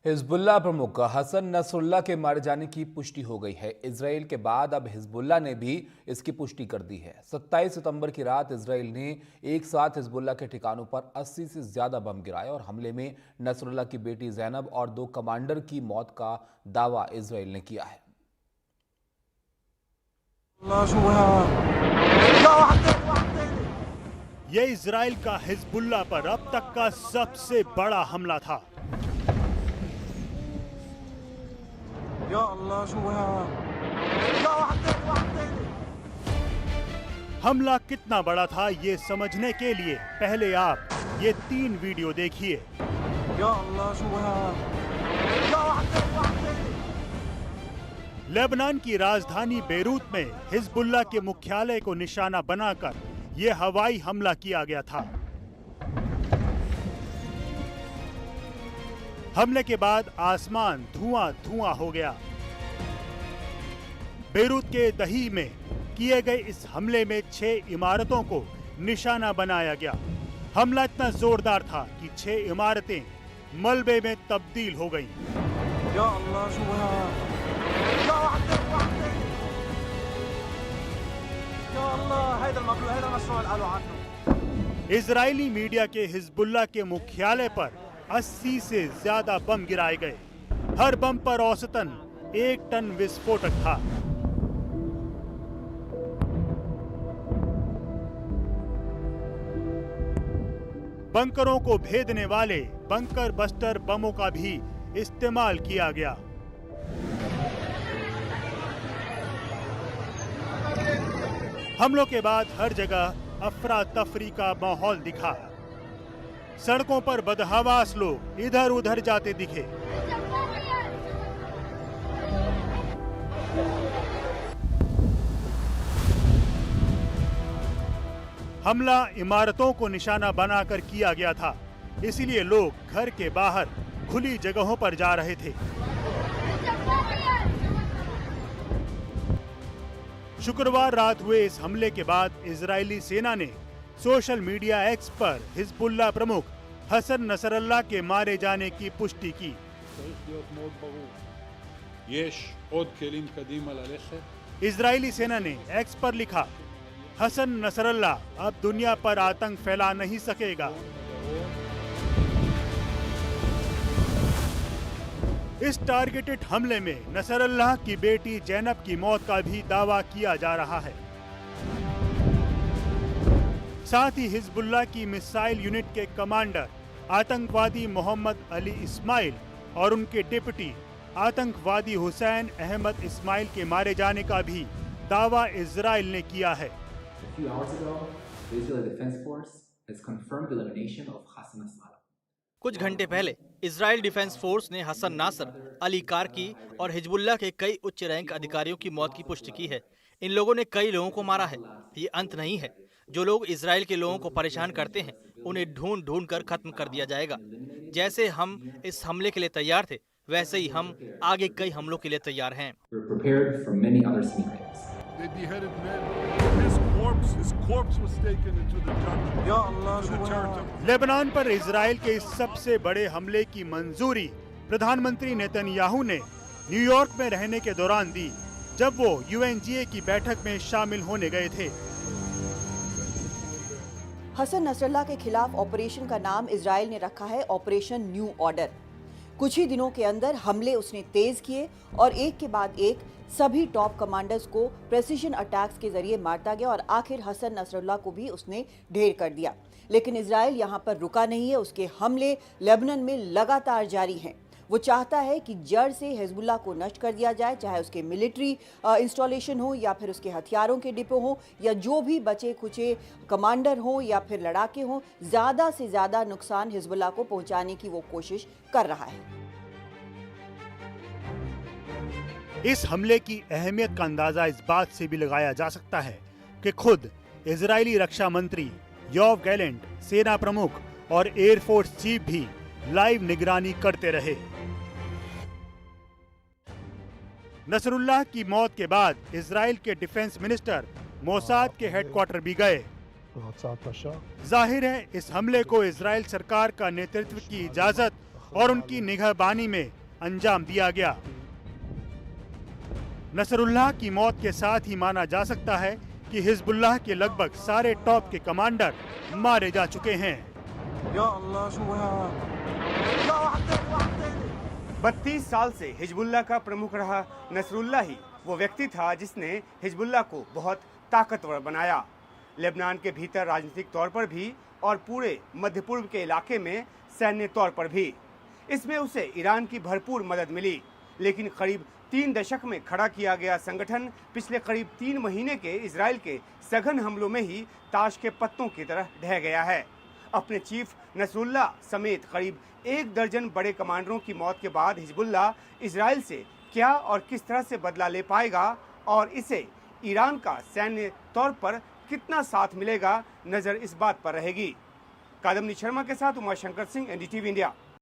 Hezbollah प्रमुख Hasan Nasrallah के मारे जाने की पुष्टि हो गई है। इजराइल के बाद अब हिजबुल्लाह ने भी इसकी पुष्टि कर दी है। 27 सितंबर की रात इजराइल ने एक साथ हिजबुल्लाह के ठिकानों पर 80 से ज्यादा बम गिराए और हमले में नसरुल्लाह की बेटी जैनब और 2 कमांडर की मौत का दावा इजराइल ने किया है। ये इजराइल का हिजबुल्लाह पर अब तक का सबसे बड़ा हमला था। हमला कितना बड़ा था ये समझने के लिए पहले आप ये 3 वीडियो देखिए। लेबनान की राजधानी बेरूत में हिजबुल्लाह के मुख्यालय को निशाना बनाकर यह हवाई हमला किया गया था। हमले के बाद आसमान धुआं धुआं हो गया। बेरूत के दही में किए गए इस हमले में 6 इमारतों को निशाना बनाया गया। हमला इतना जोरदार था कि 6 इमारतें मलबे में तब्दील हो गईं। इजरायली मीडिया के हिजबुल्लाह के मुख्यालय पर 80 से ज्यादा बम गिराए गए। हर बम पर औसतन 1 टन विस्फोटक था। बंकरों को भेदने वाले बंकर बस्टर बमों का भी इस्तेमाल किया गया। हमलों के बाद हर जगह अफरा तफरी का माहौल दिखा। सड़कों पर बदहवास लोग इधर उधर जाते दिखे। हमला इमारतों को निशाना बनाकर किया गया था, इसीलिए लोग घर के बाहर खुली जगहों पर जा रहे थे। शुक्रवार रात हुए इस हमले के बाद इजरायली सेना ने सोशल मीडिया एक्स पर हिजबुल्लाह प्रमुख हसन नसरल्लाह के मारे जाने की पुष्टि की। इजरायली सेना ने एक्स पर लिखा, हसन नसरल्लाह अब दुनिया पर आतंक फैला नहीं सकेगा। इस टारगेटेड हमले में नसरल्लाह की बेटी जैनब की मौत का भी दावा किया जा रहा है। साथ ही हिजबुल्लाह की मिसाइल यूनिट के कमांडर आतंकवादी मोहम्मद अली इस्माइल और उनके डिप्टी आतंकवादी हुसैन अहमद इस्माइल के मारे जाने का भी दावा इजराइल ने किया है। कुछ घंटे पहले इजराइल डिफेंस फोर्स ने हसन नासर, अली कार्की और हिजबुल्लाह के कई उच्च रैंक अधिकारियों की मौत की पुष्टि की है। इन लोगों ने कई लोगों को मारा है। ये अंत नहीं है। जो लोग इजराइल के लोगों को परेशान करते हैं उन्हें ढूंढ ढूंढ कर खत्म कर दिया जाएगा। जैसे हम इस हमले के लिए तैयार थे, वैसे ही हम आगे कई हमलों के लिए तैयार हैं। लेबनान पर इजराइल के इस सबसे बड़े हमले की मंजूरी प्रधानमंत्री नेतन्याहू ने न्यूयॉर्क में रहने के दौरान दी, जब वो UNGA की बैठक में शामिल होने गए थे। हसन नसरल्लाह के खिलाफ ऑपरेशन का नाम इजराइल ने रखा है ऑपरेशन न्यू ऑर्डर। कुछ ही दिनों के अंदर हमले उसने तेज किए और एक के बाद एक सभी टॉप कमांडर्स को प्रेसिजन अटैक्स के जरिए मारता गया और आखिर हसन नसरुल्लाह को भी उसने ढेर कर दिया। लेकिन इजराइल यहां पर रुका नहीं है। उसके हमले लेबनान में लगातार जारी हैं। वो चाहता है कि जड़ से हिजबुल्लाह को नष्ट कर दिया जाए, चाहे उसके मिलिट्री इंस्टॉलेशन हो या फिर उसके हथियारों के डिपो हो या जो भी बचे खुचे कमांडर हो या फिर लड़ाके हो। ज़्यादा से ज़्यादा नुकसान हिजबुल्लाह को पहुंचाने की वो कोशिश कर रहा है। इस हमले की अहमियत का अंदाजा इस बात से भी लगाया जा सकता है कि खुद इजरायली रक्षा मंत्री योव गैलेंट, सेना प्रमुख और एयरफोर्स चीफ भी लाइव निगरानी करते रहे। नसरुल्लाह की मौत के बाद इजराइल के डिफेंस मिनिस्टर मोसाद के हेडक्वार्टर भी गए। जाहिर है इस हमले को इजराइल सरकार का नेतृत्व की इजाजत और उनकी निगहबानी में अंजाम दिया गया। नसरुल्लाह की मौत के साथ ही माना जा सकता है कि हिजबुल्लाह के लगभग सारे टॉप के कमांडर मारे जा चुके हैं। 32 साल से हिजबुल्लाह का प्रमुख रहा नसरुल्लाह ही वो व्यक्ति था जिसने हिजबुल्लाह को बहुत ताकतवर बनाया। लेबनान के भीतर राजनीतिक तौर पर भी और पूरे मध्य पूर्व के इलाके में सैन्य तौर पर भी। इसमें उसे ईरान की भरपूर मदद मिली, लेकिन करीब 3 दशक में खड़ा किया गया संगठन पिछले करीब 3 महीने के इजराइल के सघन हमलों में ही ताश के पत्तों की तरह ढह गया है। अपने चीफ नसरुल्लाह समेत करीब 1 दर्जन बड़े कमांडरों की मौत के बाद हिजबुल्लाह इजराइल से क्या और किस तरह से बदला ले पाएगा और इसे ईरान का सैन्य तौर पर कितना साथ मिलेगा, नजर इस बात पर रहेगी। कादम्नी शर्मा के साथ उमाशंकर सिंह, एनडीटीवी इंडिया।